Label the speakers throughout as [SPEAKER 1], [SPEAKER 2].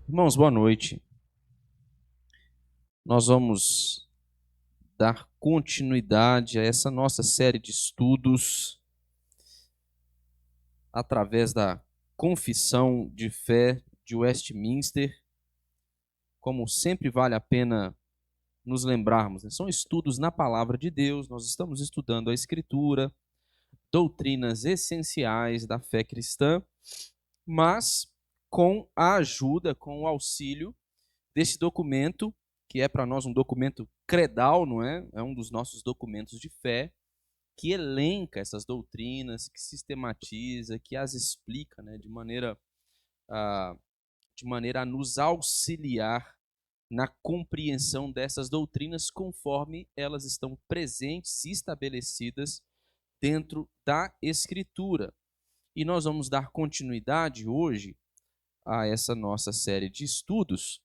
[SPEAKER 1] Irmãos, boa noite. Nós vamos dar continuidade a essa nossa série de estudos através da Confissão de Fé de Westminster. Como sempre vale a pena nos lembrarmos, né? São estudos na Palavra de Deus, nós estamos estudando a Escritura, doutrinas essenciais da fé cristã, mas com a ajuda, com o auxílio desse documento, que é para nós um documento credal, não é? É um dos nossos documentos de fé, que elenca essas doutrinas, que sistematiza, que as explica, né, de maneira a nos auxiliar na compreensão dessas doutrinas conforme elas estão presentes e estabelecidas dentro da Escritura. E nós vamos dar continuidade hoje a essa nossa série de estudos,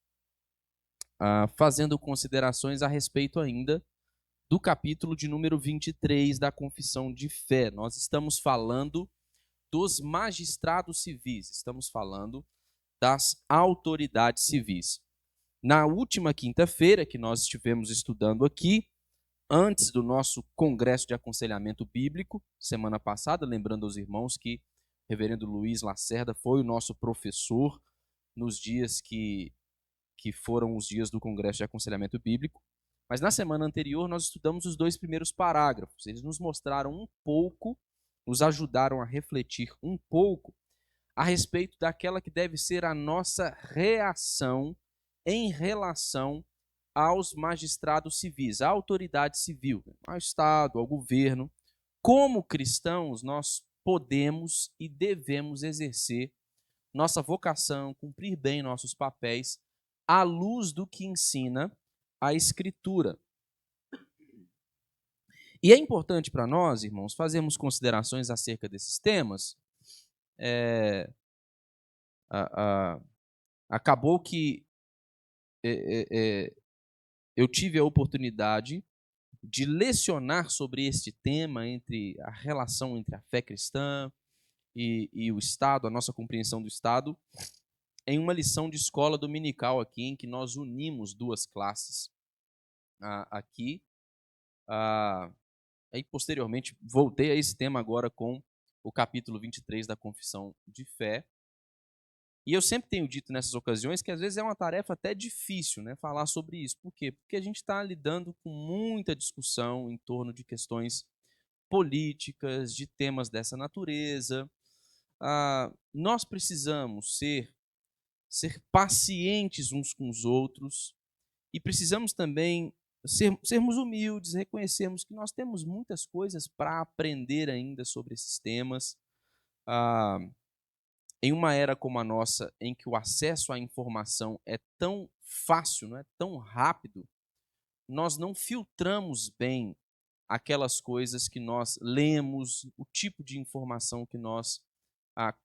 [SPEAKER 1] fazendo considerações a respeito ainda do capítulo de número 23 da Confissão de Fé. Nós estamos falando dos magistrados civis, estamos falando das autoridades civis. Na última quinta-feira, que nós estivemos estudando aqui, antes do nosso congresso de aconselhamento bíblico, semana passada, lembrando aos irmãos que o reverendo Luiz Lacerda foi o nosso professor nos dias que foram os dias do Congresso de Aconselhamento Bíblico. Mas na semana anterior nós estudamos os 2 primeiros parágrafos. Eles nos mostraram um pouco, nos ajudaram a refletir um pouco a respeito daquela que deve ser a nossa reação em relação aos magistrados civis, à autoridade civil, ao Estado, ao governo. Como cristãos, nós podemos e devemos exercer nossa vocação, cumprir bem nossos papéis à luz do que ensina a Escritura. E é importante para nós, irmãos, fazermos considerações acerca desses temas. Acabou que eu tive a oportunidade de lecionar sobre este tema, entre a relação entre a fé cristã e o Estado, a nossa compreensão do Estado, em uma lição de escola dominical aqui, em que nós unimos duas classes aqui. Aí, posteriormente, voltei a esse tema agora com o capítulo 23 da Confissão de Fé. E eu sempre tenho dito nessas ocasiões que às vezes é uma tarefa até difícil, né, falar sobre isso. Por quê? Porque a gente está lidando com muita discussão em torno de questões políticas, de temas dessa natureza. Nós precisamos ser pacientes uns com os outros e precisamos também sermos humildes, reconhecermos que nós temos muitas coisas para aprender ainda sobre esses temas. Em uma era como a nossa, em que o acesso à informação é tão fácil, não é tão rápido, nós não filtramos bem aquelas coisas que nós lemos, o tipo de informação que nós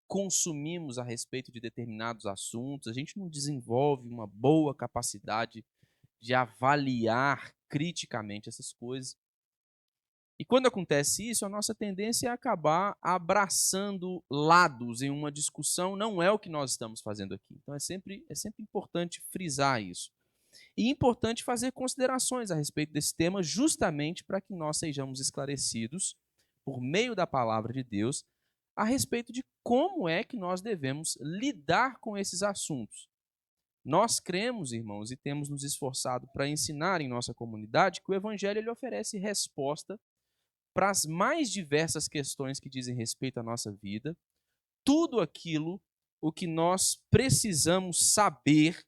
[SPEAKER 1] consumimos a respeito de determinados assuntos. A gente não desenvolve uma boa capacidade de avaliar criticamente essas coisas. E quando acontece isso, a nossa tendência é acabar abraçando lados em uma discussão, não é o que nós estamos fazendo aqui. Então é sempre importante frisar isso. E importante fazer considerações a respeito desse tema, justamente para que nós sejamos esclarecidos, por meio da palavra de Deus, a respeito de como é que nós devemos lidar com esses assuntos. Nós cremos, irmãos, e temos nos esforçado para ensinar em nossa comunidade que o Evangelho ele oferece resposta para as mais diversas questões que dizem respeito à nossa vida, tudo aquilo o que nós precisamos saber,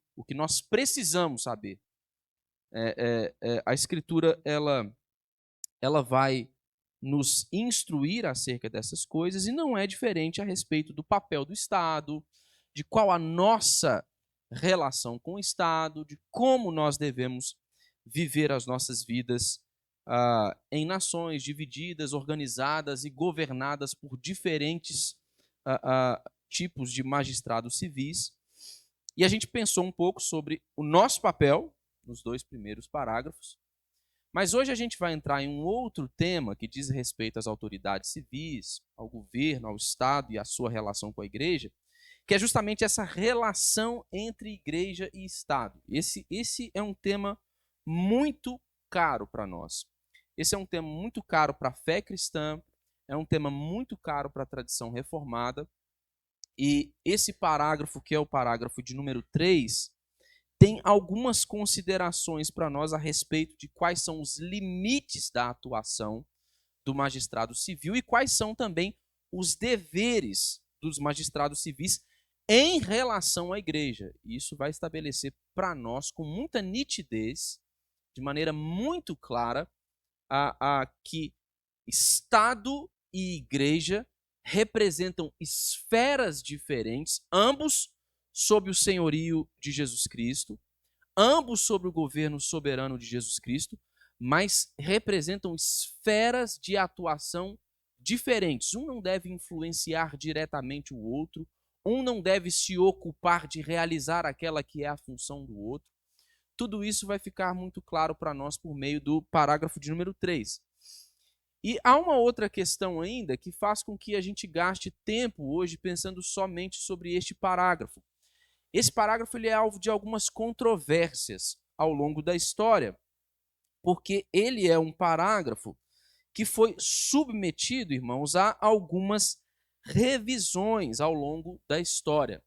[SPEAKER 1] a Escritura ela vai nos instruir acerca dessas coisas e não é diferente a respeito do papel do Estado, de qual a nossa relação com o Estado, de como nós devemos viver as nossas vidas em nações divididas, organizadas e governadas por diferentes tipos de magistrados civis. E a gente pensou um pouco sobre o nosso papel nos 2 primeiros parágrafos. Mas hoje a gente vai entrar em um outro tema que diz respeito às autoridades civis, ao governo, ao Estado e à sua relação com a igreja, que é justamente essa relação entre igreja e Estado. Esse é um tema muito caro para nós. Esse é um tema muito caro para a fé cristã, é um tema muito caro para a tradição reformada. E esse parágrafo, que é o parágrafo de número 3, tem algumas considerações para nós a respeito de quais são os limites da atuação do magistrado civil e quais são também os deveres dos magistrados civis em relação à igreja. Isso vai estabelecer para nós, com muita nitidez, de maneira muito clara, que Estado e igreja representam esferas diferentes, ambos sob o senhorio de Jesus Cristo, ambos sob o governo soberano de Jesus Cristo, mas representam esferas de atuação diferentes. Um não deve influenciar diretamente o outro, um não deve se ocupar de realizar aquela que é a função do outro. Tudo isso vai ficar muito claro para nós por meio do parágrafo de número 3. E há uma outra questão ainda que faz com que a gente gaste tempo hoje pensando somente sobre este parágrafo. Esse parágrafo ele é alvo de algumas controvérsias ao longo da história, porque ele é um parágrafo que foi submetido, irmãos, a algumas revisões ao longo da história.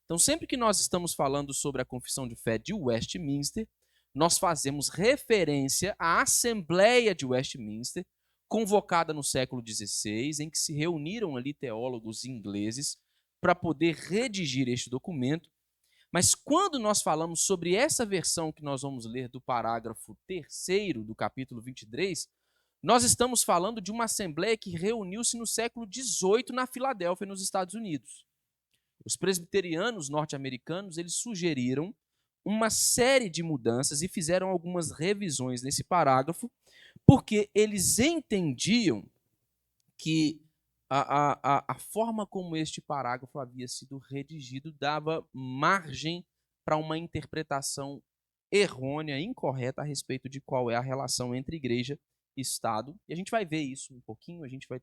[SPEAKER 1] Então, sempre que nós estamos falando sobre a Confissão de Fé de Westminster, nós fazemos referência à Assembleia de Westminster, convocada no século XVI, em que se reuniram ali teólogos ingleses para poder redigir este documento. Mas quando nós falamos sobre essa versão que nós vamos ler do parágrafo 3º do capítulo 23, nós estamos falando de uma assembleia que reuniu-se no século XVIII na Filadélfia, nos Estados Unidos. Os presbiterianos norte-americanos, eles sugeriram uma série de mudanças e fizeram algumas revisões nesse parágrafo, porque eles entendiam que a forma como este parágrafo havia sido redigido dava margem para uma interpretação errônea, incorreta a respeito de qual é a relação entre igreja e Estado. E a gente vai ver isso um pouquinho, a gente vai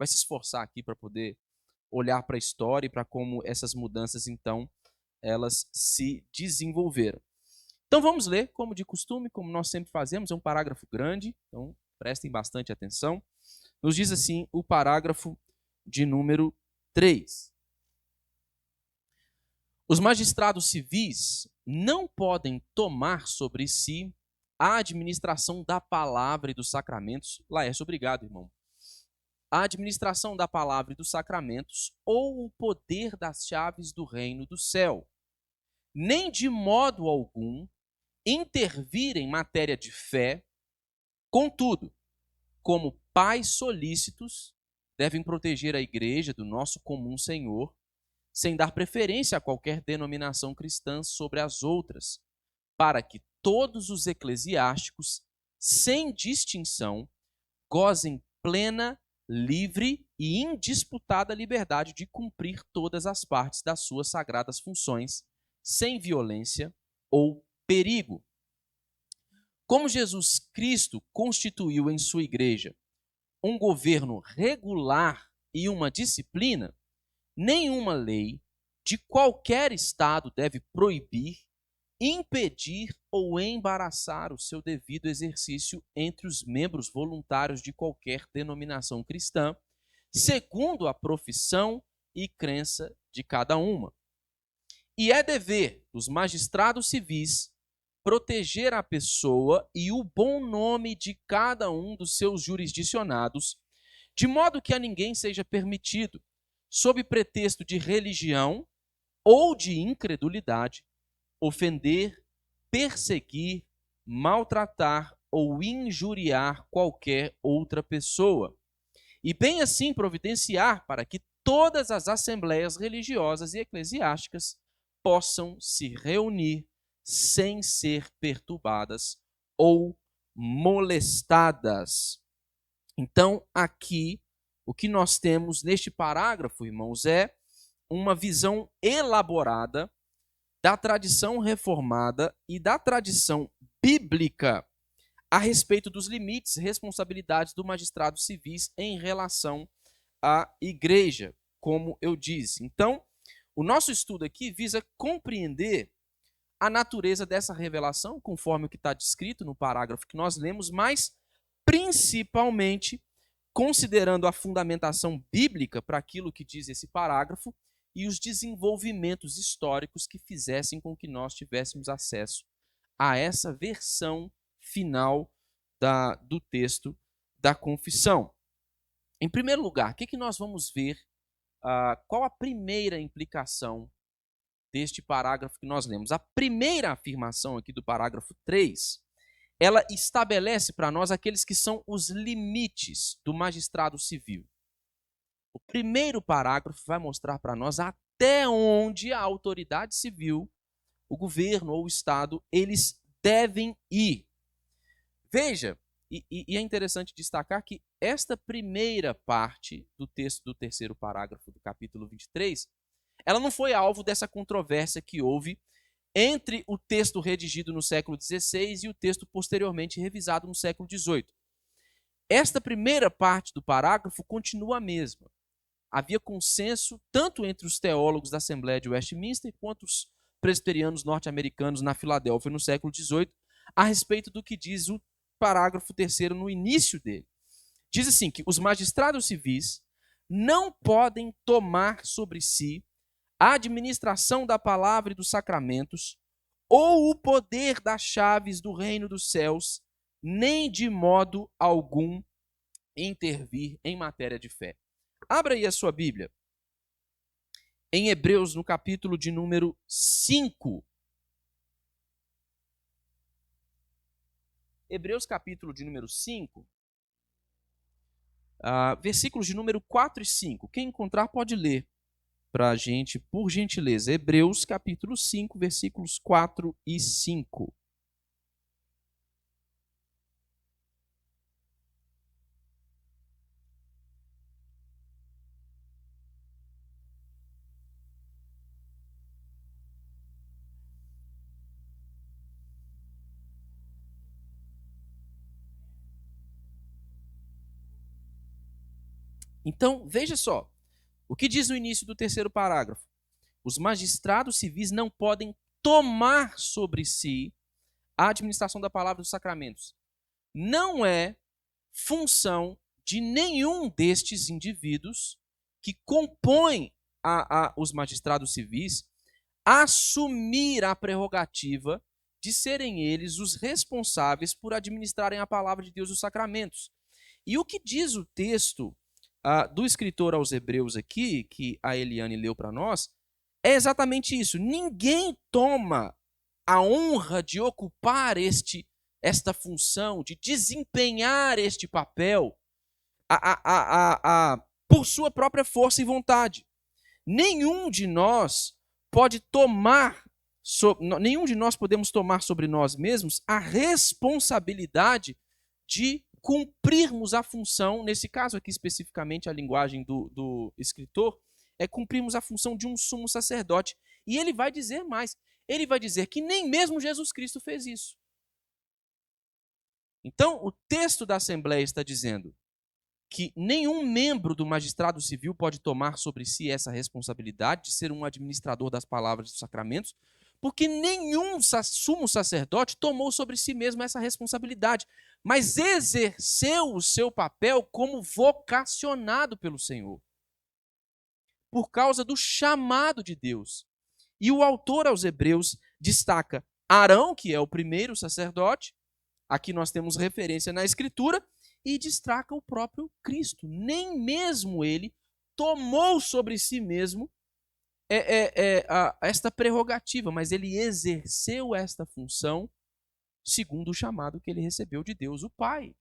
[SPEAKER 1] se esforçar aqui para poder olhar para a história e para como essas mudanças, então, elas se desenvolveram. Então vamos ler, como de costume, como nós sempre fazemos, é um parágrafo grande, então prestem bastante atenção. Nos diz assim o parágrafo de número 3. Os magistrados civis não podem tomar sobre si a administração da palavra e dos sacramentos. Laércio, obrigado, irmão. A administração da palavra e dos sacramentos ou o poder das chaves do reino do céu, nem de modo algum intervir em matéria de fé. Contudo, como pais solícitos, devem proteger a igreja do nosso comum Senhor, sem dar preferência a qualquer denominação cristã sobre as outras, para que todos os eclesiásticos, sem distinção, gozem plena, livre e indisputada liberdade de cumprir todas as partes das suas sagradas funções, sem violência ou perigo. Como Jesus Cristo constituiu em sua igreja um governo regular e uma disciplina, nenhuma lei de qualquer estado deve proibir, impedir ou embaraçar o seu devido exercício entre os membros voluntários de qualquer denominação cristã, segundo a profissão e crença de cada uma. E é dever dos magistrados civis proteger a pessoa e o bom nome de cada um dos seus jurisdicionados, de modo que a ninguém seja permitido, sob pretexto de religião ou de incredulidade, ofender, perseguir, maltratar ou injuriar qualquer outra pessoa, e bem assim providenciar para que todas as assembleias religiosas e eclesiásticas possam se reunir sem ser perturbadas ou molestadas. Então, aqui, o que nós temos neste parágrafo, irmãos, é uma visão elaborada da tradição reformada e da tradição bíblica a respeito dos limites e responsabilidades do magistrado civis em relação à igreja, como eu disse. Então, O nosso estudo aqui visa compreender a natureza dessa revelação, conforme o que está descrito no parágrafo que nós lemos, mas principalmente considerando a fundamentação bíblica para aquilo que diz esse parágrafo e os desenvolvimentos históricos que fizessem com que nós tivéssemos acesso a essa versão final do texto da confissão. Em primeiro lugar, o que nós vamos ver? Qual a primeira implicação deste parágrafo que nós lemos? A primeira afirmação aqui do parágrafo 3, ela estabelece para nós aqueles que são os limites do magistrado civil. O primeiro parágrafo vai mostrar para nós até onde a autoridade civil, o governo ou o Estado, eles devem ir. Veja, e é interessante destacar que esta primeira parte do texto do terceiro parágrafo do capítulo 23, ela não foi alvo dessa controvérsia que houve entre o texto redigido no século XVI e o texto posteriormente revisado no século XVIII. Esta primeira parte do parágrafo continua a mesma. Havia consenso tanto entre os teólogos da Assembleia de Westminster quanto os presbiterianos norte-americanos na Filadélfia no século XVIII a respeito do que diz o parágrafo terceiro no início dele. Diz assim que os magistrados civis não podem tomar sobre si a administração da palavra e dos sacramentos, ou o poder das chaves do reino dos céus, nem de modo algum intervir em matéria de fé. Abra aí a sua Bíblia. Em Hebreus, no capítulo de número 5. Hebreus, capítulo de número 5. Versículos de número 4 e 5. Quem encontrar pode ler para a gente, por gentileza. Hebreus, capítulo 5, versículos 4 e 5. Então, veja só, o que diz no início do terceiro parágrafo? Os magistrados civis não podem tomar sobre si a administração da palavra dos sacramentos. Não é função de nenhum destes indivíduos que compõem os magistrados civis assumir a prerrogativa de serem eles os responsáveis por administrarem a palavra de Deus e os sacramentos. E o que diz o texto do escritor aos Hebreus aqui, que a Eliane leu para nós, é exatamente isso. Ninguém toma a honra de ocupar esta função, de desempenhar este papel por sua própria força e vontade. Nenhum de nós podemos tomar sobre nós mesmos a responsabilidade de cumprirmos a função, nesse caso aqui especificamente a linguagem do escritor, é cumprirmos a função de um sumo sacerdote. E ele vai dizer mais, ele vai dizer que nem mesmo Jesus Cristo fez isso. Então, o texto da Assembleia está dizendo que nenhum membro do magistrado civil pode tomar sobre si essa responsabilidade de ser um administrador das palavras dos sacramentos, porque nenhum sumo sacerdote tomou sobre si mesmo essa responsabilidade, mas exerceu o seu papel como vocacionado pelo Senhor, por causa do chamado de Deus. E o autor aos Hebreus destaca Arão, que é o primeiro sacerdote, aqui nós temos referência na Escritura, e destaca o próprio Cristo. Nem mesmo ele tomou sobre si mesmo esta prerrogativa, mas ele exerceu esta função segundo o chamado que ele recebeu de Deus, o Pai.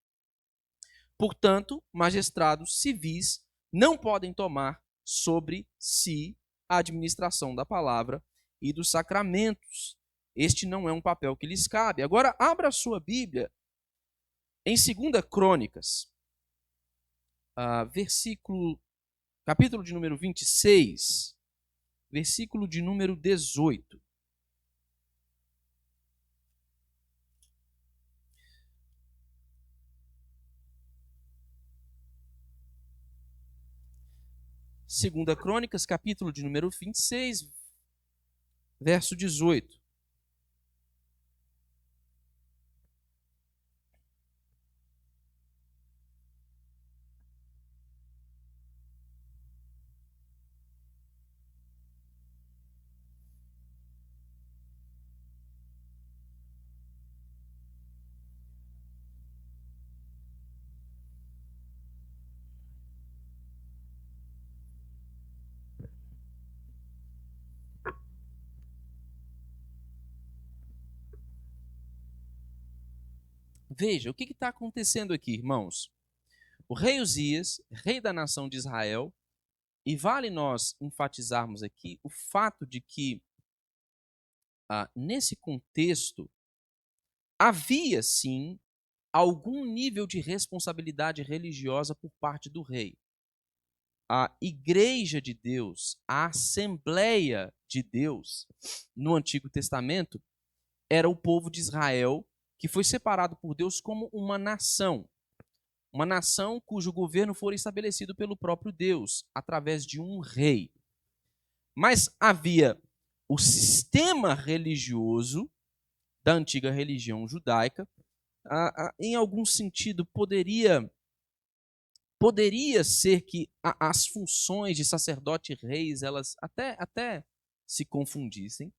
[SPEAKER 1] Portanto, magistrados civis não podem tomar sobre si a administração da palavra e dos sacramentos. Este não é um papel que lhes cabe. Agora, abra a sua Bíblia em 2 Crônicas, capítulo de número 26, versículo de número 18. 2 Crônicas, capítulo de número 26, verso 18. Veja, o que está acontecendo aqui, irmãos? O rei Uzias, rei da nação de Israel, e vale nós enfatizarmos aqui o fato de que, nesse contexto, havia sim algum nível de responsabilidade religiosa por parte do rei. A igreja de Deus, a Assembleia de Deus, no Antigo Testamento, era o povo de Israel que foi separado por Deus como uma nação cujo governo for estabelecido pelo próprio Deus, através de um rei. Mas havia o sistema religioso da antiga religião judaica, em algum sentido poderia ser que as funções de sacerdote e reis, elas até se confundissem,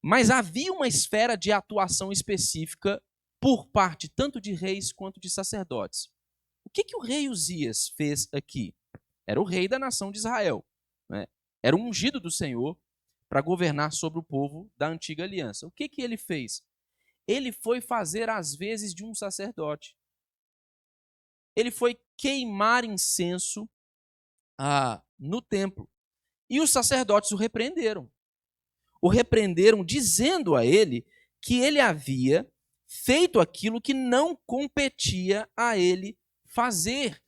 [SPEAKER 1] mas havia uma esfera de atuação específica por parte tanto de reis quanto de sacerdotes. O que o rei Uzias fez aqui? Era o rei da nação de Israel, né? Era o ungido do Senhor para governar sobre o povo da antiga aliança. O que ele fez? Ele foi fazer as vezes de um sacerdote. Ele foi queimar incenso no templo. E os sacerdotes o repreenderam. O repreenderam dizendo a ele que ele havia feito aquilo que não competia a ele fazer.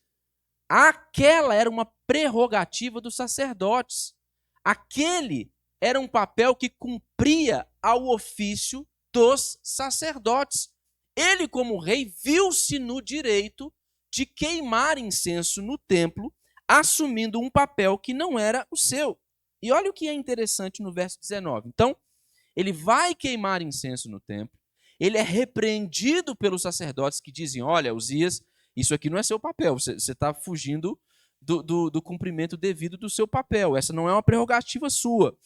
[SPEAKER 1] Aquela era uma prerrogativa dos sacerdotes. Aquele era um papel que cumpria ao ofício dos sacerdotes. Ele, como rei, viu-se no direito de queimar incenso no templo, assumindo um papel que não era o seu. E olha o que é interessante no verso 19. Então, ele vai queimar incenso no templo, ele é repreendido pelos sacerdotes que dizem: olha, Uzias, isso aqui não é seu papel, você está fugindo do cumprimento devido do seu papel, essa não é uma prerrogativa sua.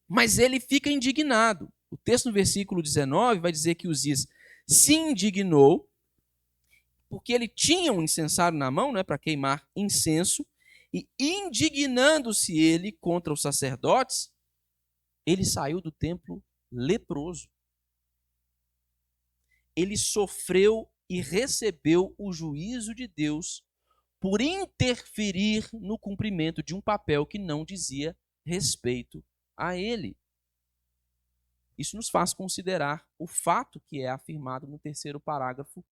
[SPEAKER 1] Mas ele fica indignado. O texto no versículo 19 vai dizer que Uzias se indignou, porque ele tinha um incensário na mão, né, para queimar incenso, e indignando-se ele contra os sacerdotes, ele saiu do templo leproso. Ele sofreu e recebeu o juízo de Deus por interferir no cumprimento de um papel que não dizia respeito a ele. Isso nos faz considerar o fato que é afirmado no terceiro parágrafo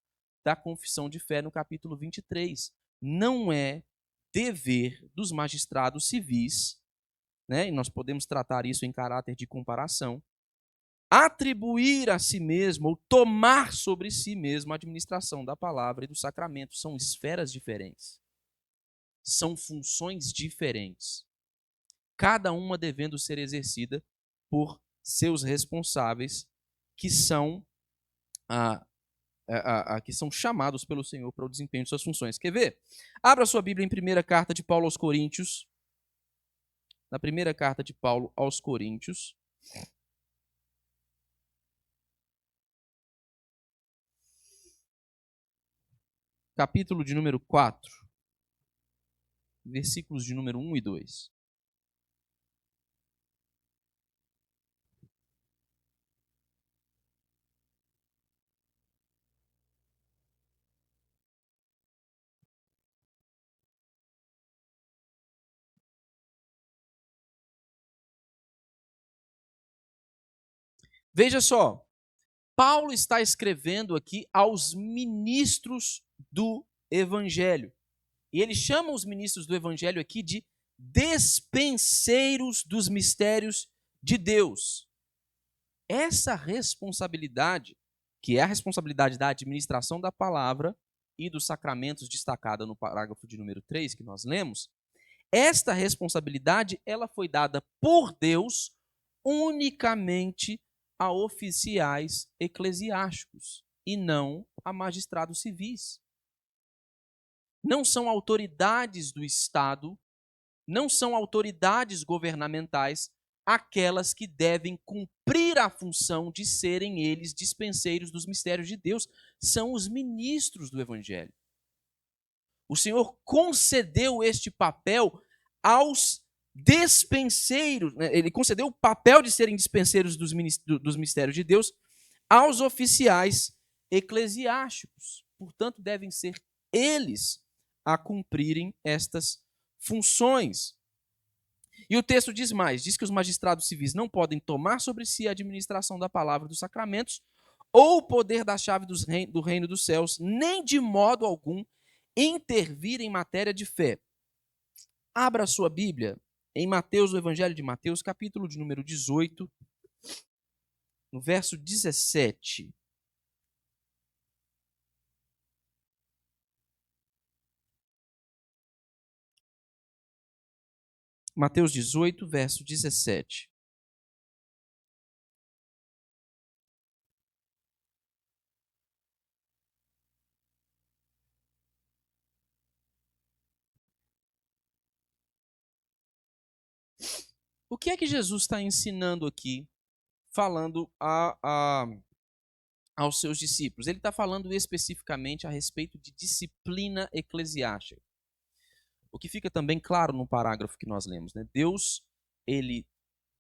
[SPEAKER 1] da Confissão de Fé, no capítulo 23. Não é dever dos magistrados civis, né, e nós podemos tratar isso em caráter de comparação, atribuir a si mesmo ou tomar sobre si mesmo a administração da palavra e do sacramento. São esferas diferentes. São funções diferentes. Cada uma devendo ser exercida por seus responsáveis, que são que são chamados pelo Senhor para o desempenho de suas funções. Quer ver? Abra sua Bíblia em 1ª carta de Paulo aos Coríntios. Na 1ª carta de Paulo aos Coríntios. Capítulo de número 4. Versículos de número 1 e 2. Veja só, Paulo está escrevendo aqui aos ministros do Evangelho. E ele chama os ministros do Evangelho aqui de despenseiros dos mistérios de Deus. Essa responsabilidade, que é a responsabilidade da administração da palavra e dos sacramentos destacada no parágrafo de número 3 que nós lemos, esta responsabilidade ela foi dada por Deus unicamente a oficiais eclesiásticos e não a magistrados civis. Não são autoridades do Estado, não são autoridades governamentais aquelas que devem cumprir a função de serem eles dispenseiros dos mistérios de Deus. São os ministros do Evangelho. O Senhor concedeu este papel aos dispenseiros, né? Ele concedeu o papel de serem dispenseiros dos mistérios de Deus aos oficiais eclesiásticos. Portanto, devem ser eles a cumprirem estas funções. E o texto diz mais, diz que os magistrados civis não podem tomar sobre si a administração da palavra dos sacramentos ou o poder da chave do reino dos céus, nem de modo algum intervir em matéria de fé. Abra a sua Bíblia em Mateus, o Evangelho de Mateus, capítulo de número 18, no verso 17. Mateus 18, verso 17. O que é que Jesus está ensinando aqui, falando aos seus discípulos? Ele está falando especificamente a respeito de disciplina eclesiástica. O que fica também claro no parágrafo que nós lemos, né? Deus, ele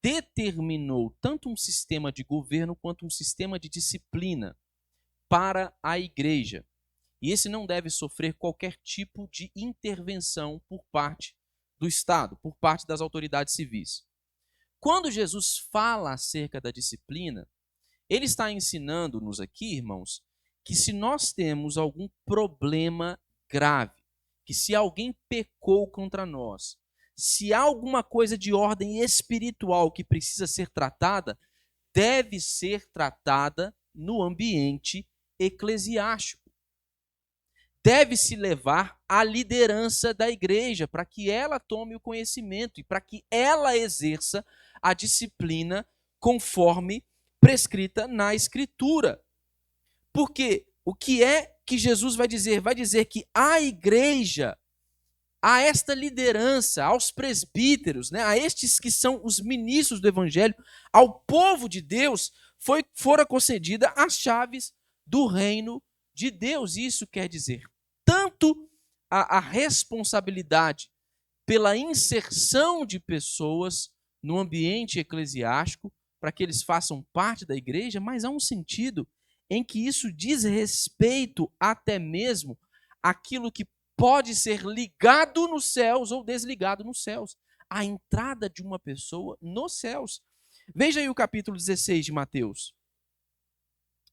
[SPEAKER 1] determinou tanto um sistema de governo quanto um sistema de disciplina para a igreja. E esse não deve sofrer qualquer tipo de intervenção por parte do Estado, por parte das autoridades civis. Quando Jesus fala acerca da disciplina, ele está ensinando-nos aqui, irmãos, que se nós temos algum problema grave, que se alguém pecou contra nós, se há alguma coisa de ordem espiritual que precisa ser tratada, deve ser tratada no ambiente eclesiástico. Deve-se levar à liderança da igreja para que ela tome o conhecimento e para que ela exerça a disciplina conforme prescrita na Escritura. Porque o que é que Jesus vai dizer? Vai dizer que a igreja, a esta liderança, aos presbíteros, né, a estes que são os ministros do Evangelho, ao povo de Deus, fora concedida as chaves do reino de Deus. Isso quer dizer tanto a responsabilidade pela inserção de pessoas no ambiente eclesiástico, para que eles façam parte da igreja, mas há um sentido em que isso diz respeito até mesmo àquilo que pode ser ligado nos céus ou desligado nos céus. A entrada de uma pessoa nos céus. Veja aí o capítulo 16 de Mateus.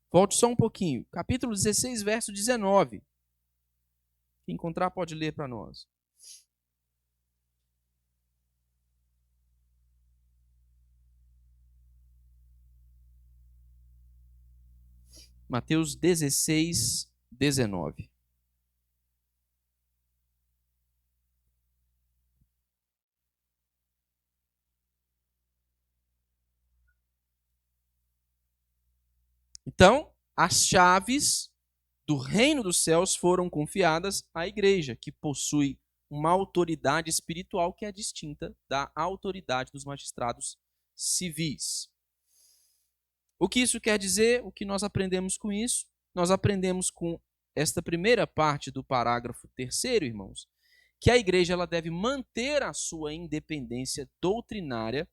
[SPEAKER 1] Volte só um pouquinho. Capítulo 16, verso 19. Quem encontrar pode ler para nós. Mateus 16, 19. Então, as chaves do reino dos céus foram confiadas à igreja, que possui uma autoridade espiritual que é distinta da autoridade dos magistrados civis. O que isso quer dizer? O que nós aprendemos com isso? Nós aprendemos com esta primeira parte do parágrafo 3º, irmãos, que a igreja ela deve manter a sua independência doutrinária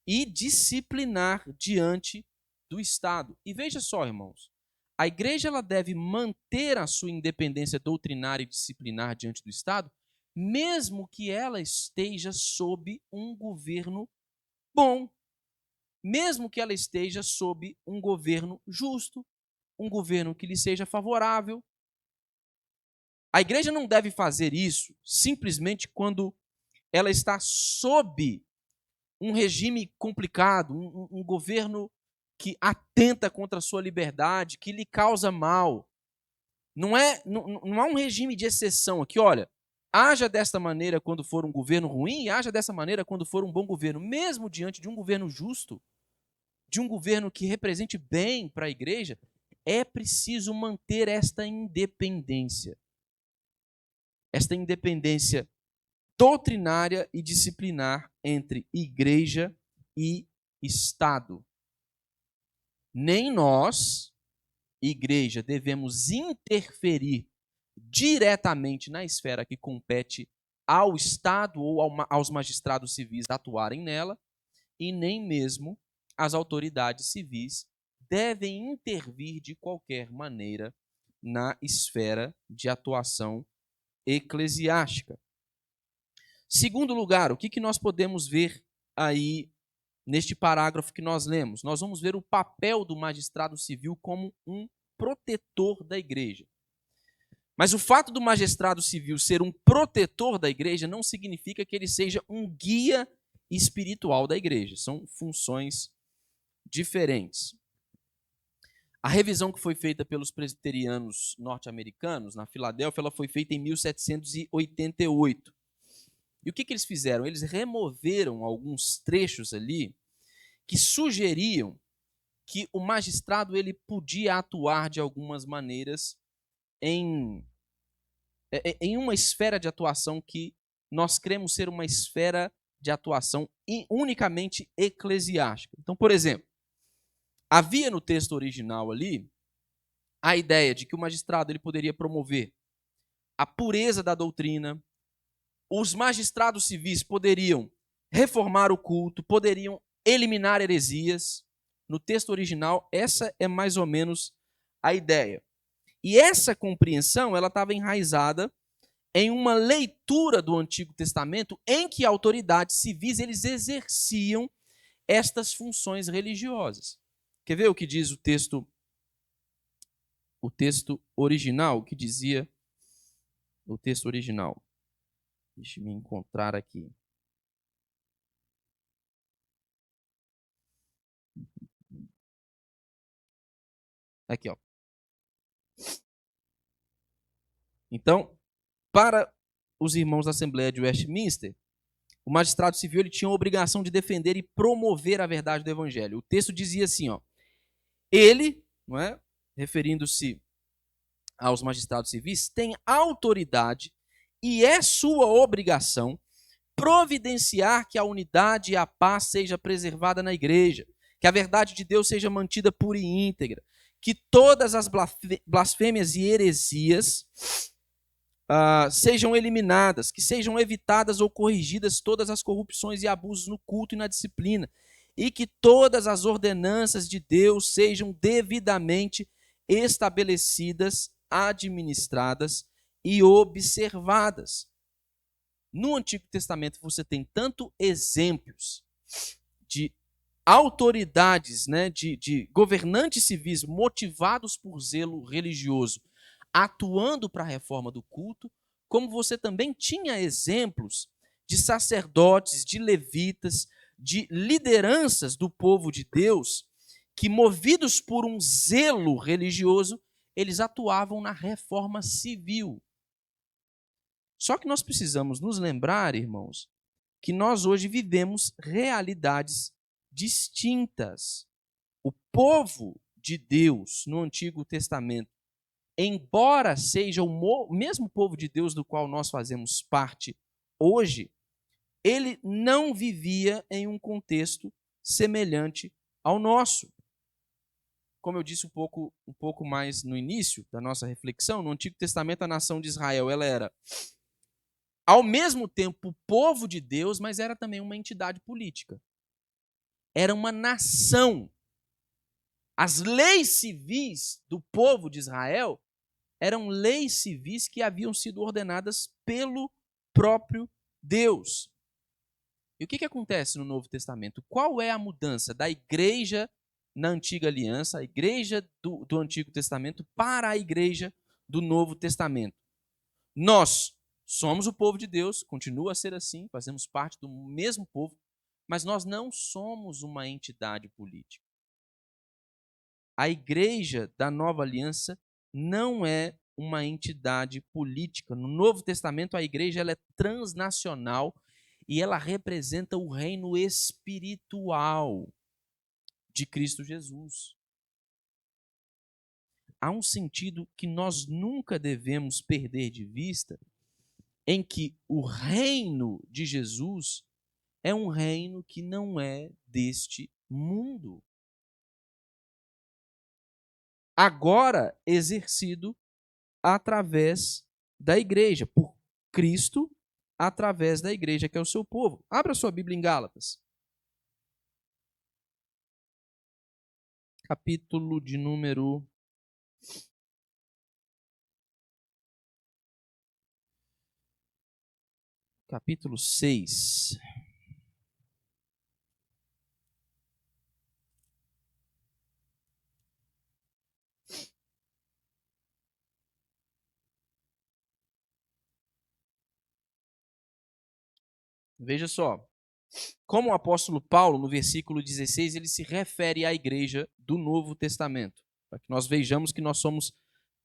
[SPEAKER 1] e disciplinar diante do Estado. E veja só, irmãos, a igreja ela deve manter a sua independência doutrinária e disciplinar diante do Estado, mesmo que ela esteja sob um governo bom, mesmo que ela esteja sob um governo justo, um governo que lhe seja favorável. A igreja não deve fazer isso simplesmente quando ela está sob um regime complicado, um governo que atenta contra a sua liberdade, que lhe causa mal. Não há um regime de exceção aqui, olha, haja desta maneira quando for um governo ruim e haja dessa maneira quando for um bom governo. Mesmo diante de um governo justo, de um governo que represente bem para a igreja, é preciso manter esta independência. Esta independência doutrinária e disciplinar entre igreja e Estado. Nem nós, igreja, devemos interferir diretamente na esfera que compete ao Estado ou aos magistrados civis atuarem nela, e nem mesmo as autoridades civis devem intervir de qualquer maneira na esfera de atuação eclesiástica. Segundo lugar, o que nós podemos ver aí neste parágrafo que nós lemos? Nós vamos ver o papel do magistrado civil como um protetor da igreja. Mas o fato do magistrado civil ser um protetor da igreja não significa que ele seja um guia espiritual da igreja. São funções diferentes. A revisão que foi feita pelos presbiterianos norte-americanos, na Filadélfia, ela foi feita em 1788. E o que eles fizeram? Eles removeram alguns trechos ali que sugeriam que o magistrado ele podia atuar de algumas maneiras em uma esfera de atuação que nós cremos ser uma esfera de atuação unicamente eclesiástica. Então, por exemplo, havia no texto original ali a ideia de que o magistrado ele poderia promover a pureza da doutrina, os magistrados civis poderiam reformar o culto, poderiam eliminar heresias. No texto original, essa é mais ou menos a ideia. E essa compreensão ela estava enraizada em uma leitura do Antigo Testamento em que autoridades civis eles exerciam estas funções religiosas. Quer ver o que diz o texto original? O que dizia o texto original? Deixa eu me encontrar aqui. Aqui, ó. Então, para os irmãos da Assembleia de Westminster, o magistrado civil ele tinha a obrigação de defender e promover a verdade do Evangelho. O texto dizia assim, ó, ele, não é, referindo-se aos magistrados civis, tem autoridade e é sua obrigação providenciar que a unidade e a paz seja preservada na igreja, que a verdade de Deus seja mantida pura e íntegra, que todas as blasfêmias e heresias sejam eliminadas, que sejam evitadas ou corrigidas todas as corrupções e abusos no culto e na disciplina, e que todas as ordenanças de Deus sejam devidamente estabelecidas, administradas e observadas. No Antigo Testamento você tem tanto exemplos de autoridades, né, de governantes civis motivados por zelo religioso, atuando para a reforma do culto, como você também tinha exemplos de sacerdotes, de levitas, de lideranças do povo de Deus, que movidos por um zelo religioso, eles atuavam na reforma civil. Só que nós precisamos nos lembrar, irmãos, que nós hoje vivemos realidades distintas. O povo de Deus no Antigo Testamento, embora seja o mesmo povo de Deus do qual nós fazemos parte hoje, ele não vivia em um contexto semelhante ao nosso. Como eu disse um pouco mais no início da nossa reflexão, no Antigo Testamento a nação de Israel ela era ao mesmo tempo o povo de Deus, mas era também uma entidade política. Era uma nação. As leis civis do povo de Israel eram leis civis que haviam sido ordenadas pelo próprio Deus. E o que acontece no Novo Testamento? Qual é a mudança da igreja na Antiga Aliança, a igreja do Antigo Testamento, para a igreja do Novo Testamento? Nós somos o povo de Deus, continua a ser assim, fazemos parte do mesmo povo, mas nós não somos uma entidade política. A igreja da Nova Aliança não é uma entidade política. No Novo Testamento, a igreja ela é transnacional e ela representa o reino espiritual de Cristo Jesus. Há um sentido que nós nunca devemos perder de vista, em que o reino de Jesus é um reino que não é deste mundo. Agora exercido através da igreja, por Cristo, através da igreja, que é o seu povo. Abra sua Bíblia em Gálatas. Capítulo de número 6. Veja só, como o apóstolo Paulo, no versículo 16, ele se refere à igreja do Novo Testamento, para que nós vejamos que nós somos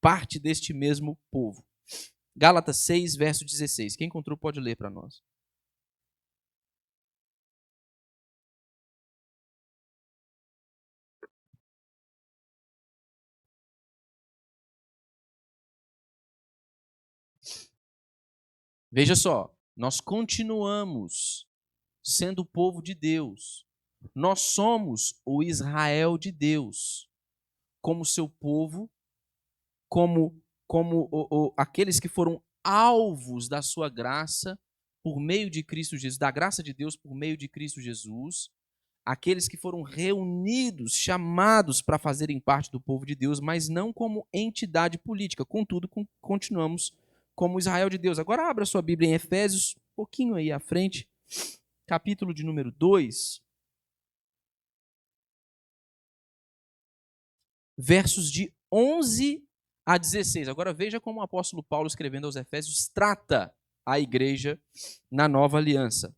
[SPEAKER 1] parte deste mesmo povo. Gálatas 6, verso 16. Quem encontrou pode ler para nós. Veja só, nós continuamos sendo o povo de Deus. Nós somos o Israel de Deus, como seu povo, como aqueles que foram alvos da sua graça por meio de Cristo Jesus, da graça de Deus por meio de Cristo Jesus, aqueles que foram reunidos, chamados para fazerem parte do povo de Deus, mas não como entidade política. Contudo, continuamos como Israel de Deus. Agora abra sua Bíblia em Efésios, um pouquinho aí à frente, capítulo de número 2, versos de 11 a 16. Agora veja como o apóstolo Paulo, escrevendo aos Efésios, trata a igreja na nova aliança.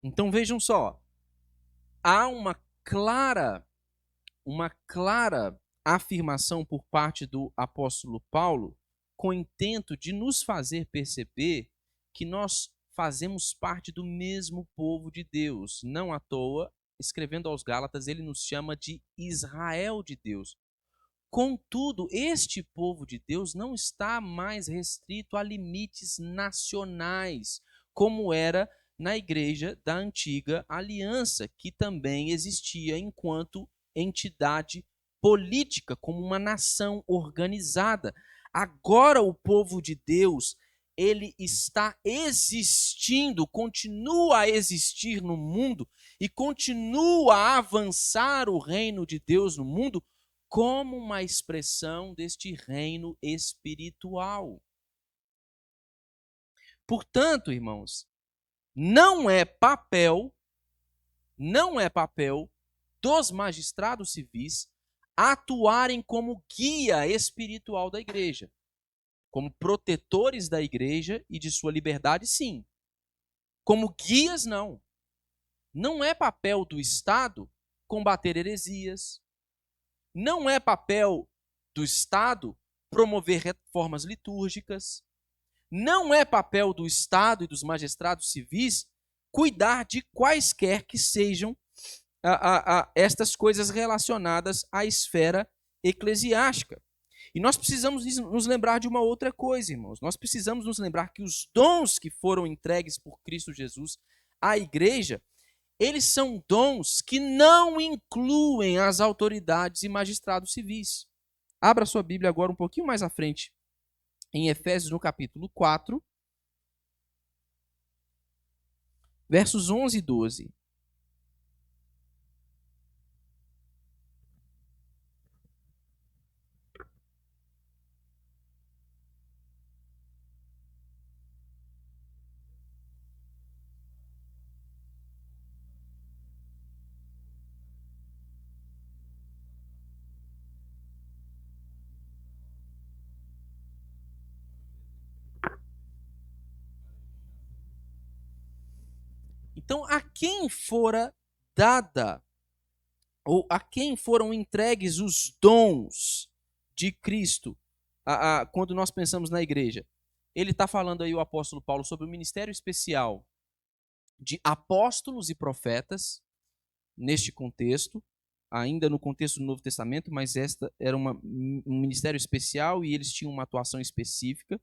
[SPEAKER 1] Então vejam só, há uma clara afirmação por parte do apóstolo Paulo com o intento de nos fazer perceber que nós fazemos parte do mesmo povo de Deus. Não à toa, escrevendo aos Gálatas, ele nos chama de Israel de Deus. Contudo, este povo de Deus não está mais restrito a limites nacionais, como era na igreja da antiga aliança, que também existia enquanto entidade política, como uma nação organizada. Agora o povo de Deus, ele está existindo, continua a existir no mundo e continua a avançar o reino de Deus no mundo como uma expressão deste reino espiritual. Portanto, irmãos, não é papel dos magistrados civis atuarem como guia espiritual da igreja, como protetores da igreja e de sua liberdade, sim. Como guias, não. Não é papel do Estado combater heresias. Não é papel do Estado promover reformas litúrgicas. Não é papel do Estado e dos magistrados civis cuidar de quaisquer que sejam estas coisas relacionadas à esfera eclesiástica. E nós precisamos nos lembrar de uma outra coisa, irmãos. Nós precisamos nos lembrar que os dons que foram entregues por Cristo Jesus à igreja, eles são dons que não incluem as autoridades e magistrados civis. Abra sua Bíblia agora um pouquinho mais à frente, em Efésios, no capítulo 4, versos 11 e 12. Então, a quem fora dada, ou a quem foram entregues os dons de Cristo, quando nós pensamos na igreja? Ele está falando aí, o apóstolo Paulo, sobre o ministério especial de apóstolos e profetas, neste contexto, ainda no contexto do Novo Testamento, mas esta era um ministério especial e eles tinham uma atuação específica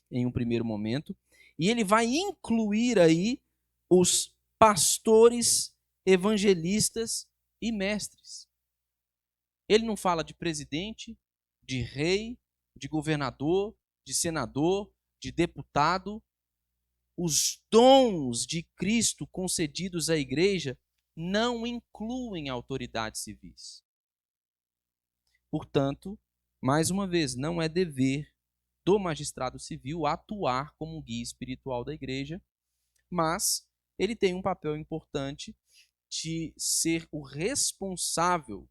[SPEAKER 1] em um primeiro momento. E ele vai incluir aí os pastores, evangelistas e mestres. Ele não fala de presidente, de rei, de governador, de senador, de deputado. Os dons de Cristo concedidos à igreja não incluem autoridades civis. Portanto, mais uma vez, não é dever do magistrado civil atuar como um guia espiritual da igreja, mas ele tem um papel importante de ser o responsável,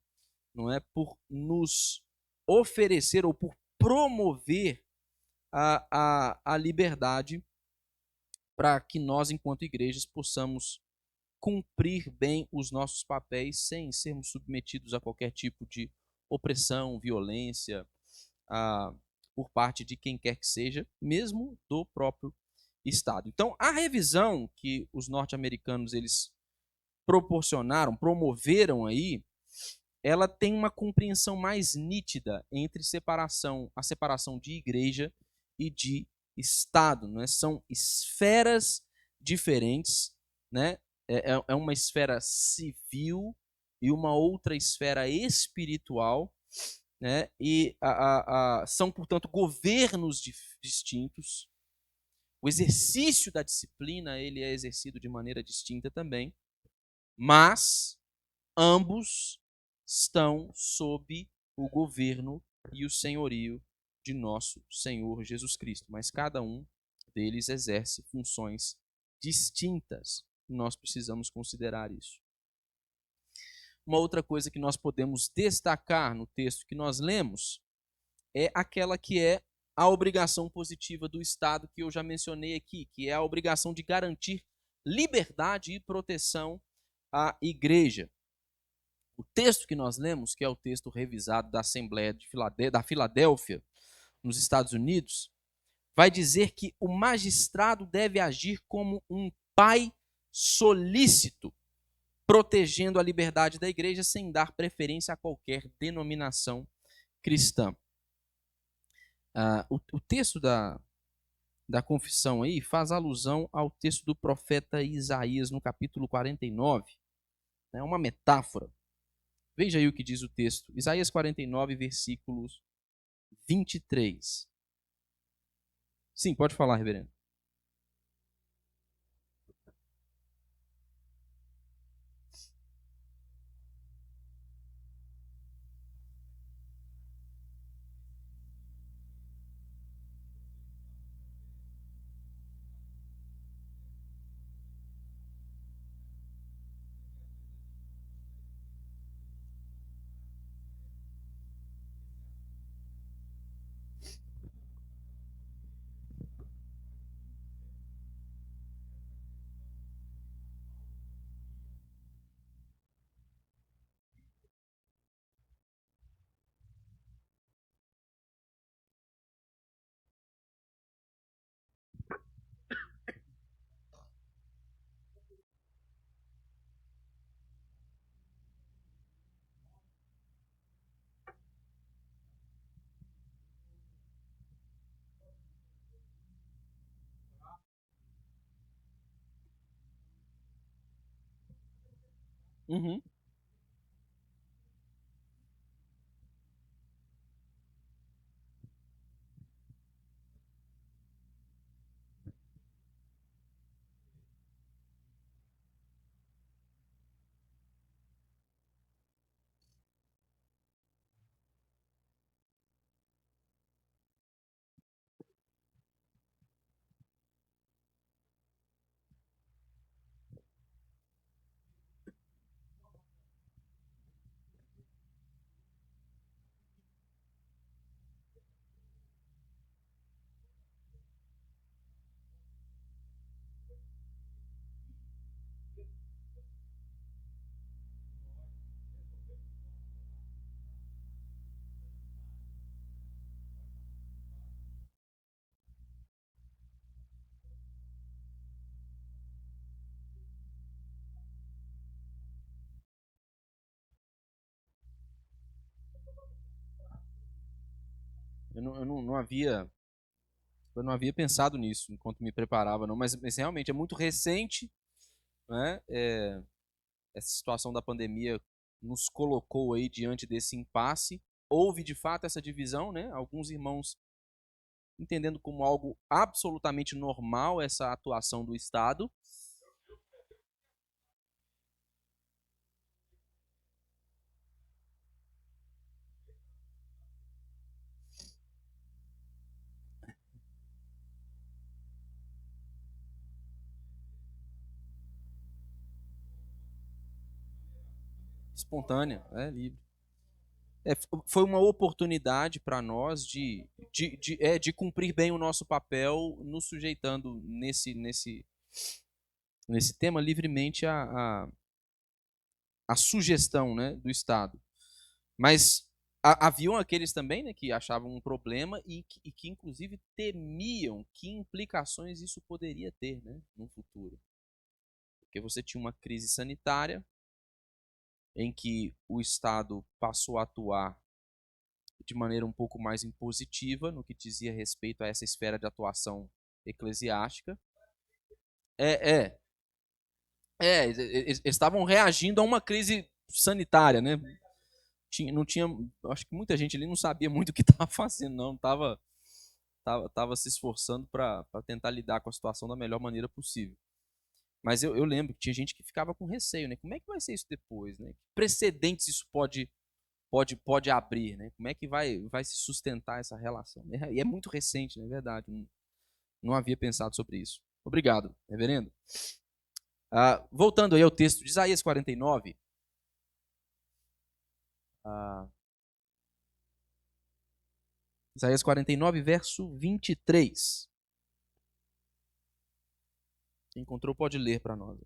[SPEAKER 1] não é, por nos oferecer ou por promover a liberdade para que nós, enquanto igrejas, possamos cumprir bem os nossos papéis sem sermos submetidos a qualquer tipo de opressão, violência, por parte de quem quer que seja, mesmo do próprio Estado. Então, a revisão que os norte-americanos eles promoveram aí, ela tem uma compreensão mais nítida entre a separação de igreja e de Estado, né? São esferas diferentes, né? É uma esfera civil e uma outra esfera espiritual, né? E são, portanto, governos distintos. O exercício da disciplina ele é exercido de maneira distinta também, mas ambos estão sob o governo e o senhorio de nosso Senhor Jesus Cristo, mas cada um deles exerce funções distintas. Nós precisamos considerar isso. Uma outra coisa que nós podemos destacar no texto que nós lemos é aquela que é a obrigação positiva do Estado, que eu já mencionei aqui, que é a obrigação de garantir liberdade e proteção à igreja. O texto que nós lemos, que é o texto revisado da Assembleia da Filadélfia, nos Estados Unidos, vai dizer que o magistrado deve agir como um pai solícito, protegendo a liberdade da igreja sem dar preferência a qualquer denominação cristã. O texto da confissão aí faz alusão ao texto do profeta Isaías no capítulo 49. É uma metáfora. Veja aí o que diz o texto. Isaías 49, versículos 23. Sim, pode falar, reverendo. Uhum. Eu não havia pensado nisso enquanto me preparava, não, mas realmente é muito recente, né? Essa situação da pandemia nos colocou aí diante desse impasse. Houve de fato essa divisão, né? Alguns irmãos entendendo como algo absolutamente normal essa atuação do Estado. Espontânea, livre. Foi uma oportunidade para nós de cumprir bem o nosso papel, nos sujeitando nesse tema livremente a sugestão, né, do Estado. Mas haviam aqueles também, né, que achavam um problema e que inclusive temiam que implicações isso poderia ter, né, no futuro. Porque você tinha uma crise sanitária em que o Estado passou a atuar de maneira um pouco mais impositiva no que dizia respeito a essa esfera de atuação eclesiástica. É, é, eles estavam reagindo a uma crise sanitária, né? Não tinha, acho que muita gente ali não sabia muito o que estava fazendo, não, tava se esforçando para tentar lidar com a situação da melhor maneira possível. Mas eu lembro que tinha gente que ficava com receio, né? Como é que vai ser isso depois, né? Que precedentes isso pode abrir, né? Como é que vai se sustentar essa relação? E é muito recente, não é verdade? Não havia pensado sobre isso. Obrigado, reverendo. Voltando aí ao texto de Isaías 49. Ah, Isaías 49, verso 23. Quem encontrou pode ler para nós.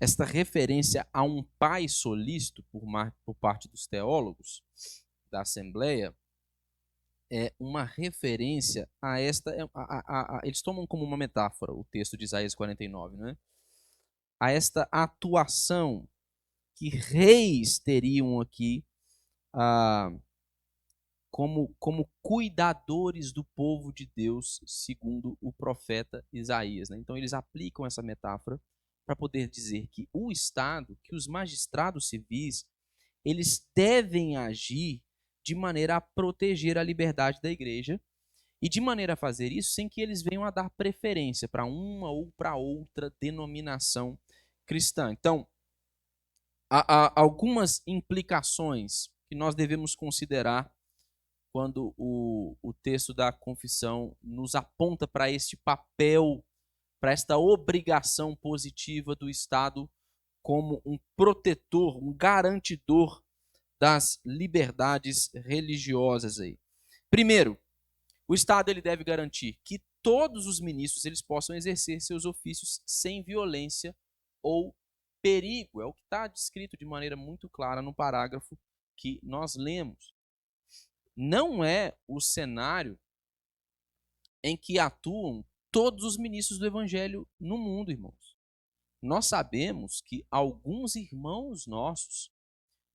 [SPEAKER 1] Esta referência a um pai solícito por parte dos teólogos da Assembleia é uma referência a esta. Eles tomam como uma metáfora o texto de Isaías 49, né? A esta atuação que reis teriam aqui ah, como cuidadores do povo de Deus, segundo o profeta Isaías, né? Então, eles aplicam essa metáfora para poder dizer que o Estado, que os magistrados civis, eles devem agir de maneira a proteger a liberdade da igreja e de maneira a fazer isso sem que eles venham a dar preferência para uma ou para outra denominação cristã. Então, há algumas implicações que nós devemos considerar quando o texto da confissão nos aponta para este papel, para esta obrigação positiva do Estado como um protetor, um garantidor das liberdades religiosas aí. Primeiro, o Estado ele deve garantir que todos os ministros eles possam exercer seus ofícios sem violência ou perigo. É o que está descrito de maneira muito clara no parágrafo que nós lemos. Não é o cenário em que atuam todos os ministros do evangelho no mundo, irmãos. Nós sabemos que alguns irmãos nossos,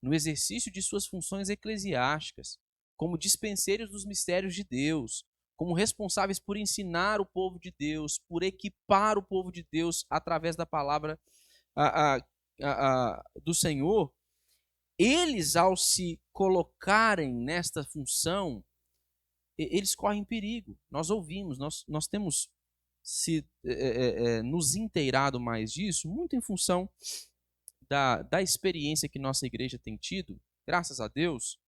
[SPEAKER 1] no exercício de suas funções eclesiásticas, como dispenseiros dos mistérios de Deus, como responsáveis por ensinar o povo de Deus, por equipar o povo de Deus através da palavra do Senhor, eles, ao se colocarem nesta função, eles correm perigo. Nós ouvimos, nós temos nos inteirado mais disso, muito em função da experiência que nossa igreja tem tido, graças a Deus,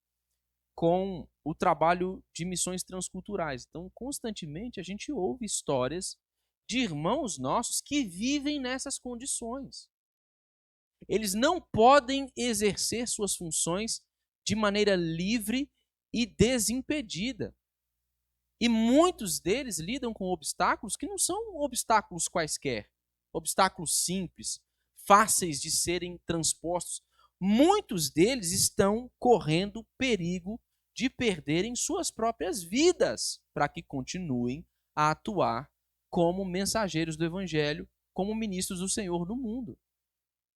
[SPEAKER 1] com o trabalho de missões transculturais. Então, constantemente, a gente ouve histórias de irmãos nossos que vivem nessas condições. Eles não podem exercer suas funções de maneira livre e desimpedida. E muitos deles lidam com obstáculos que não são obstáculos quaisquer, obstáculos simples, fáceis de serem transpostos. Muitos deles estão correndo perigo de perderem suas próprias vidas para que continuem a atuar como mensageiros do Evangelho, como ministros do Senhor no mundo.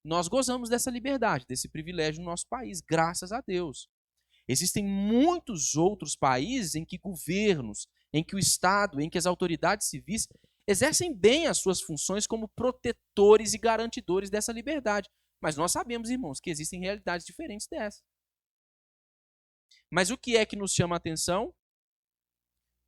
[SPEAKER 1] Nós gozamos dessa liberdade, desse privilégio no nosso país, graças a Deus. Existem muitos outros países em que governos, em que o Estado, em que as autoridades civis exercem bem as suas funções como protetores e garantidores dessa liberdade. Mas nós sabemos, irmãos, que existem realidades diferentes dessa. Mas o que é que nos chama a atenção?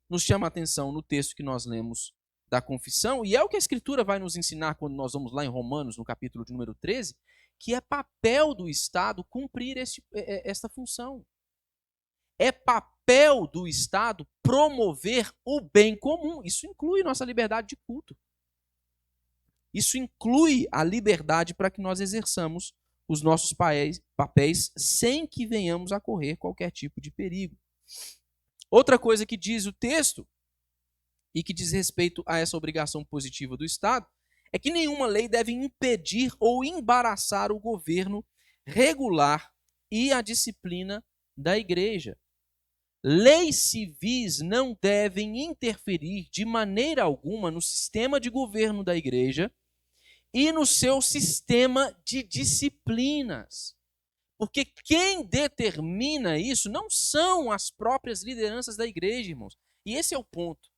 [SPEAKER 1] Nos chama a atenção no texto que nós lemos da confissão, e é o que a Escritura vai nos ensinar quando nós vamos lá em Romanos, no capítulo de número 13, que é papel do Estado cumprir esta função. É papel do Estado promover o bem comum. Isso inclui nossa liberdade de culto. Isso inclui a liberdade para que nós exerçamos os nossos papéis sem que venhamos a correr qualquer tipo de perigo. Outra coisa que diz o texto, e que diz respeito a essa obrigação positiva do Estado, é que nenhuma lei deve impedir ou embaraçar o governo regular e a disciplina da igreja. Leis civis não devem interferir de maneira alguma no sistema de governo da igreja e no seu sistema de disciplinas. Porque quem determina isso não são as próprias lideranças da igreja, irmãos. E esse é o ponto.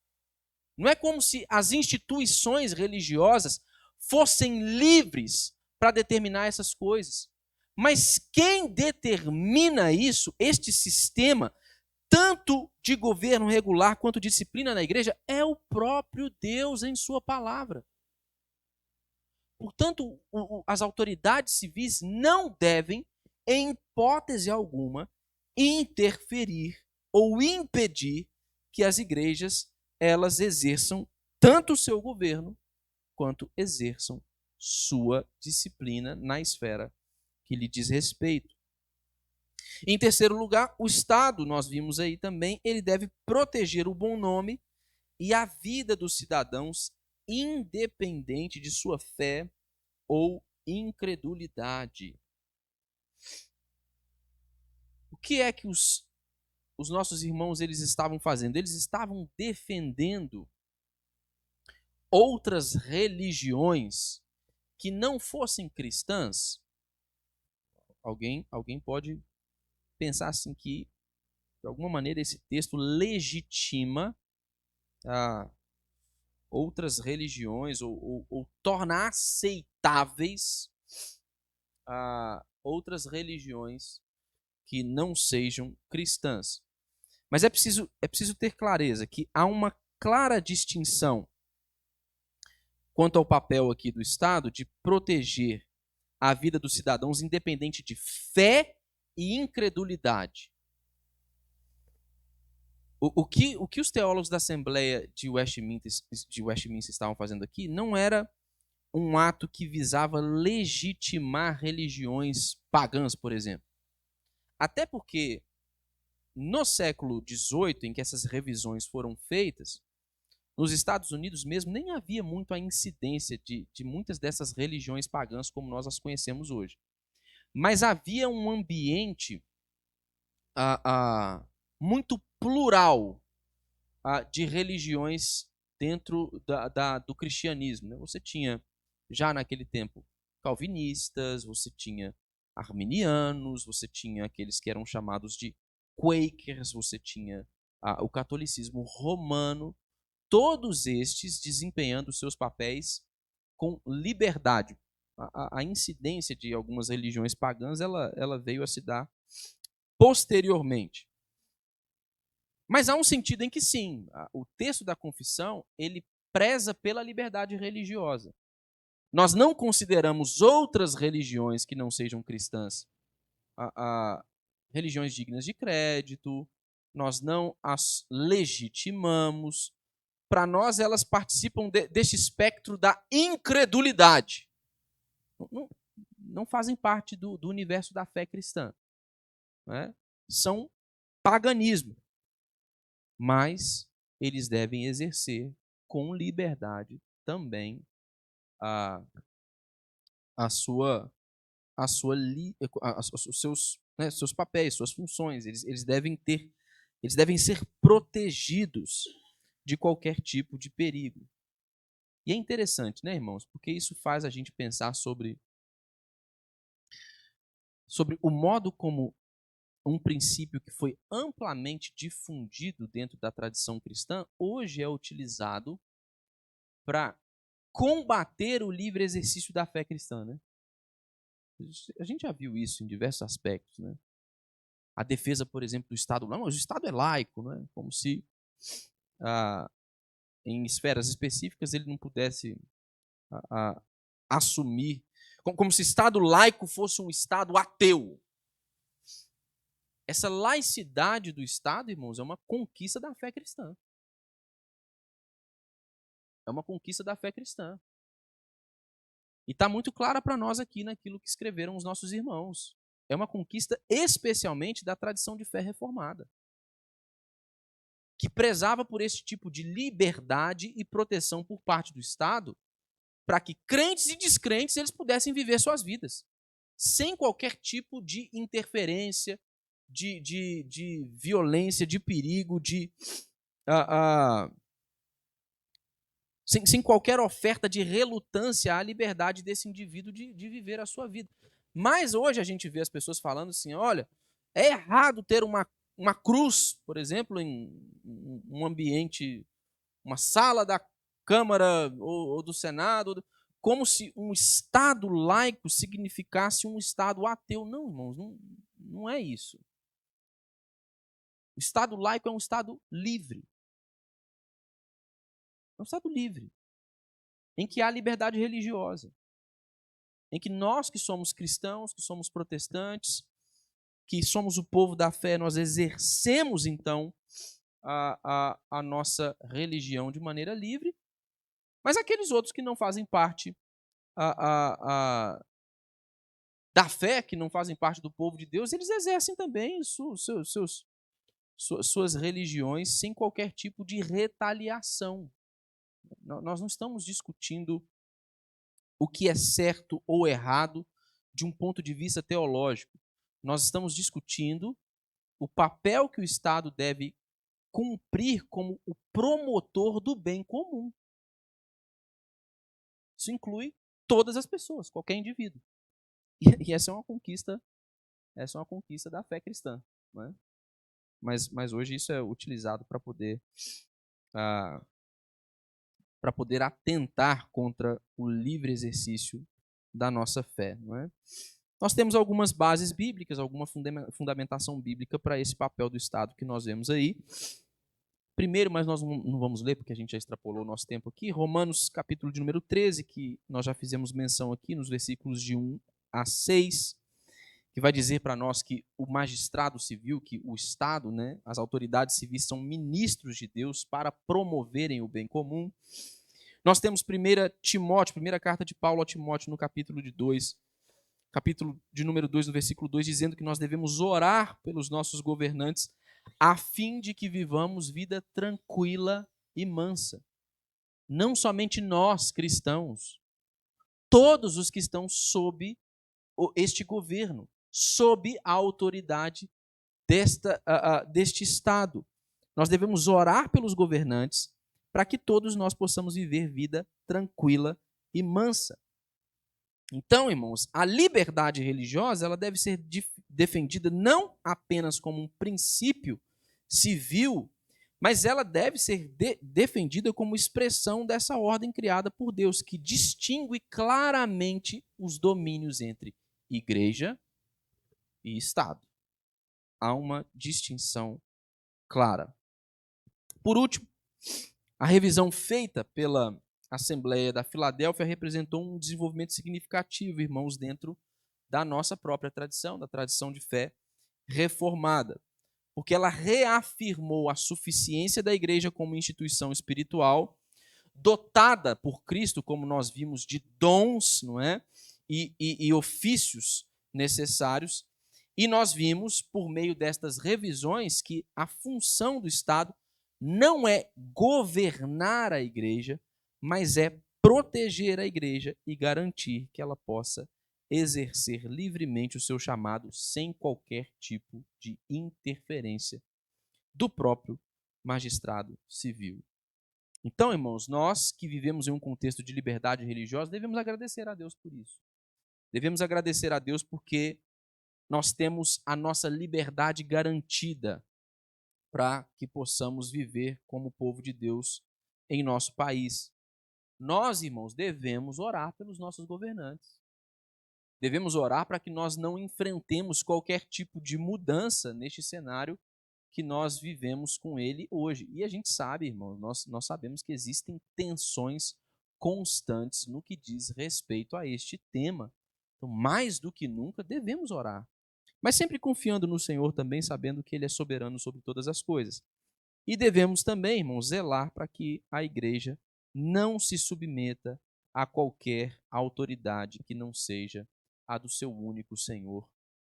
[SPEAKER 1] Não é como se as instituições religiosas fossem livres para determinar essas coisas. Mas quem determina isso, este sistema, tanto de governo regular quanto disciplina na igreja, é o próprio Deus em sua palavra. Portanto, as autoridades civis não devem, em hipótese alguma, interferir ou impedir que as igrejas elas exerçam tanto o seu governo quanto exerçam sua disciplina na esfera que lhe diz respeito. Em terceiro lugar, o Estado, nós vimos aí também, ele deve proteger o bom nome e a vida dos cidadãos, independente de sua fé ou incredulidade. O que é que os nossos irmãos eles estavam fazendo? Eles estavam defendendo outras religiões que não fossem cristãs. Alguém pode pensar assim que, de alguma maneira, esse texto legitima outras religiões ou torna aceitáveis outras religiões que não sejam cristãs. Mas é preciso ter clareza que há uma clara distinção quanto ao papel aqui do Estado de proteger a vida dos cidadãos independente de fé e incredulidade. O que os teólogos da Assembleia de Westminster estavam fazendo aqui não era um ato que visava legitimar religiões pagãs, por exemplo. Até porque, no século XVIII, em que essas revisões foram feitas, Nos Estados Unidos mesmo, nem havia muito a incidência de muitas dessas religiões pagãs como nós as conhecemos hoje. Mas havia um ambiente muito plural de religiões dentro do cristianismo. Né? Você tinha, já naquele tempo, calvinistas, você tinha arminianos, você tinha aqueles que eram chamados de Quakers, você tinha o catolicismo romano, todos estes desempenhando seus papéis com liberdade. A incidência de algumas religiões pagãs ela veio a se dar posteriormente. Mas há um sentido em que sim, o texto da confissão ele preza pela liberdade religiosa. Nós não consideramos outras religiões que não sejam cristãs religiões dignas de crédito, nós não as legitimamos. Para nós, elas participam deste espectro da incredulidade. Não fazem parte do universo da fé cristã. Né? São paganismo. Mas eles devem exercer com liberdade também os seus papéis, suas funções. Eles devem ser protegidos de qualquer tipo de perigo. E é interessante, né, irmãos? Porque isso faz a gente pensar sobre o modo como um princípio que foi amplamente difundido dentro da tradição cristã, hoje é utilizado para combater o livre exercício da fé cristã. Né? A gente já viu isso em diversos aspectos. Né? A defesa, por exemplo, do Estado. Não, mas o Estado é laico, né? Como se em esferas específicas ele não pudesse assumir, como se Estado laico fosse um Estado ateu. Essa laicidade do Estado, irmãos, é uma conquista da fé cristã. É uma conquista da fé cristã. E está muito clara para nós aqui naquilo que escreveram os nossos irmãos. É uma conquista especialmente da tradição de fé reformada, que prezava por esse tipo de liberdade e proteção por parte do Estado, para que crentes e descrentes eles pudessem viver suas vidas, sem qualquer tipo de interferência, de violência, de perigo, sem qualquer oferta de relutância à liberdade desse indivíduo de viver a sua vida. Mas hoje a gente vê as pessoas falando assim, olha, é errado ter uma cruz, por exemplo, em um ambiente, uma sala da Câmara ou do Senado, como se um Estado laico significasse um Estado ateu. Não, irmãos, não é isso. O Estado laico é um Estado livre. É um Estado livre, em que há liberdade religiosa, em que nós que somos cristãos, que somos protestantes, que somos o povo da fé, nós exercemos, então, a nossa religião de maneira livre, mas aqueles outros que não fazem parte da fé, que não fazem parte do povo de Deus, eles exercem também suas religiões sem qualquer tipo de retaliação. Nós não estamos discutindo o que é certo ou errado de um ponto de vista teológico. Nós estamos discutindo o papel que o Estado deve cumprir como o promotor do bem comum. Isso inclui todas as pessoas, qualquer indivíduo. E essa é uma conquista da fé cristã. Não é? Mas hoje isso é utilizado para poder atentar contra o livre exercício da nossa fé. Não é? Nós temos algumas bases bíblicas, alguma fundamentação bíblica para esse papel do Estado que nós vemos aí. Primeiro, mas nós não vamos ler porque a gente já extrapolou o nosso tempo aqui, Romanos capítulo de número 13, que nós já fizemos menção aqui nos versículos de 1 a 6, que vai dizer para nós que o magistrado civil, que o Estado, né, as autoridades civis são ministros de Deus para promoverem o bem comum. Nós temos 1 Timóteo, primeira carta de Paulo a Timóteo, no capítulo de 2, capítulo de número 2, no versículo 2, dizendo que nós devemos orar pelos nossos governantes a fim de que vivamos vida tranquila e mansa. não somente nós cristãos, todos os que estão sob este governo, sob a autoridade deste Estado. Nós devemos orar pelos governantes para que todos nós possamos viver vida tranquila e mansa. Então, irmãos, a liberdade religiosa ela deve ser defendida não apenas como um princípio civil, mas ela deve ser defendida como expressão dessa ordem criada por Deus, que distingue claramente os domínios entre igreja e Estado. Há uma distinção clara. Por último, a revisão feita pela Assembleia da Filadélfia representou um desenvolvimento significativo, irmãos, dentro da nossa própria tradição, da tradição de fé reformada, porque ela reafirmou a suficiência da igreja como instituição espiritual, dotada por Cristo, como nós vimos, de dons, não é? E ofícios necessários. E nós vimos, por meio destas revisões, que a função do Estado não é governar a igreja, mas é proteger a igreja e garantir que ela possa exercer livremente o seu chamado sem qualquer tipo de interferência do próprio magistrado civil. Então, irmãos, nós que vivemos em um contexto de liberdade religiosa, devemos agradecer a Deus por isso. Devemos agradecer a Deus porque nós temos a nossa liberdade garantida para que possamos viver como povo de Deus em nosso país. Nós, irmãos, devemos orar pelos nossos governantes. Devemos orar para que nós não enfrentemos qualquer tipo de mudança neste cenário que nós vivemos com ele hoje. E a gente sabe, irmãos, nós sabemos que existem tensões constantes no que diz respeito a este tema. Então, mais do que nunca, devemos orar. Mas sempre confiando no Senhor também, sabendo que Ele é soberano sobre todas as coisas. E devemos também, irmãos, zelar para que a igreja não se submeta a qualquer autoridade que não seja a do seu único Senhor,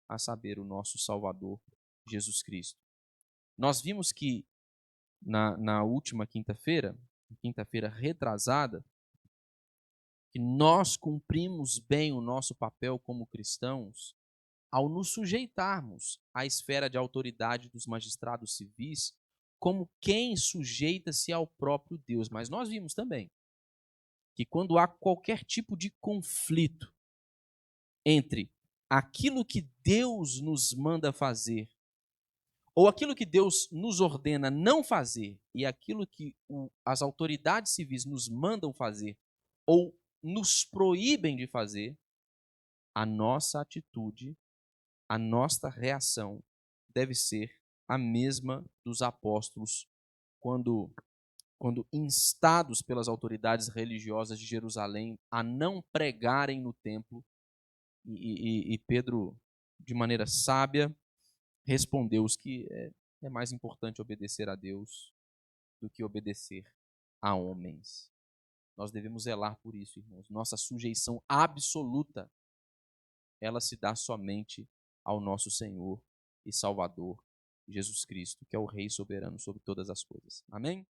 [SPEAKER 1] a saber, o nosso Salvador, Jesus Cristo. Nós vimos que na última quinta-feira retrasada, que nós cumprimos bem o nosso papel como cristãos ao nos sujeitarmos à esfera de autoridade dos magistrados civis como quem sujeita-se ao próprio Deus. Mas nós vimos também que quando há qualquer tipo de conflito entre aquilo que Deus nos manda fazer ou aquilo que Deus nos ordena não fazer e aquilo que as autoridades civis nos mandam fazer ou nos proíbem de fazer, a nossa atitude, a nossa reação deve ser a mesma dos apóstolos quando instados pelas autoridades religiosas de Jerusalém a não pregarem no templo, e Pedro, de maneira sábia, respondeu-os que é mais importante obedecer a Deus do que obedecer a homens. Nós devemos zelar por isso, irmãos. Nossa sujeição absoluta, ela se dá somente ao nosso Senhor e Salvador, Jesus Cristo, que é o Rei soberano sobre todas as coisas. Amém?